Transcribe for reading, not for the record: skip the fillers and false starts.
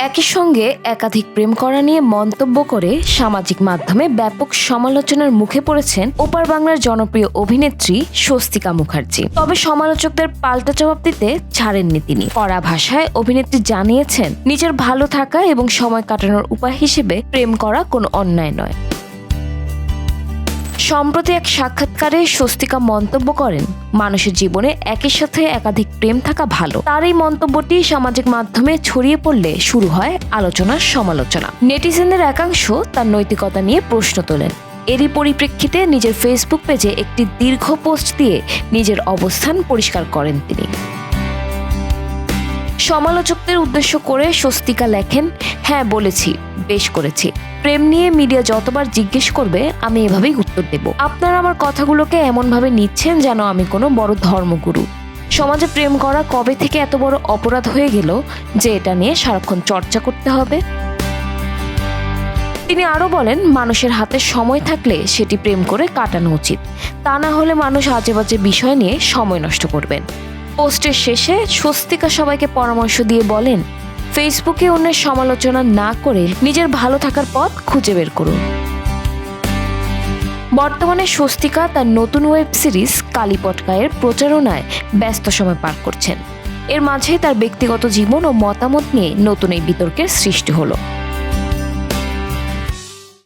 একই সঙ্গে একাধিক প্রেম করা নিয়ে মন্তব্য করে সামাজিক মাধ্যমে ব্যাপক সমালোচনার মুখে পড়েছেন ওপার বাংলার জনপ্রিয় অভিনেত্রী স্বস্তিকা মুখার্জি। তবে সমালোচকদের পাল্টা জবাব দিতে ছাড়েননি তিনি। কড়া ভাষায় অভিনেত্রী জানিয়েছেন, নিজের ভালো থাকা এবং সময় কাটানোর উপায় হিসেবে প্রেম করা কোনো অন্যায় নয়। সম্প্রতি এক সাক্ষাৎকারে স্বস্তিকা মন্তব্য করেন, মানুষের জীবনে একই সাথে একাধিক প্রেম থাকা ভালো। তার এই মন্তব্যটি সামাজিক মাধ্যমে ছড়িয়ে পড়লে শুরু হয় আলোচনার সমালোচনা। নেটিজেনদের একাংশ তার নৈতিকতা নিয়ে প্রশ্ন তোলেন। এরই পরিপ্রেক্ষিতে নিজের ফেসবুক পেজে একটি দীর্ঘ পোস্ট দিয়ে নিজের অবস্থান পরিষ্কার করেন তিনি। সমালোচকদের উদ্দেশ্য করে স্বস্তিকা লেখেন, হ্যাঁ বলেছি, বেশ করেছি। প্রেম নিয়ে মিডিয়া যতবার জিজ্ঞেস করবে আমি এভাবেই উত্তর দেব। আপনারা আমার কথাগুলোকে এমনভাবে নিচ্ছেন যেন আমি কোনো বড় ধর্মগুরু। সমাজে প্রেম করা কবে থেকে এত বড় অপরাধ হয়ে গেল যে এটা নিয়ে সারাক্ষণ চর্চা করতে হবে? তিনি আরও বলেন, মানুষের হাতে সময় থাকলে সেটি প্রেম করে কাটানো উচিত, তা না হলে মানুষ আজে বাজে বিষয় নিয়ে সময় নষ্ট করবেন। পোস্টের শেষে স্বস্তিকা সবাইকে পরামর্শ দিয়ে বলেন, ফেসবুকে অন্যের সমালোচনা না করে নিজের ভালো থাকার পথ খুঁজে বের করুন। বর্তমানে স্বস্তিকা তার নতুন ওয়েব সিরিজ কালীপটকায়ের প্রচারণায় ব্যস্ত সময় পার করছেন। এর মাঝে তার ব্যক্তিগত জীবন ও মতামত নিয়ে নতুন এই বিতর্কের সৃষ্টি হলো।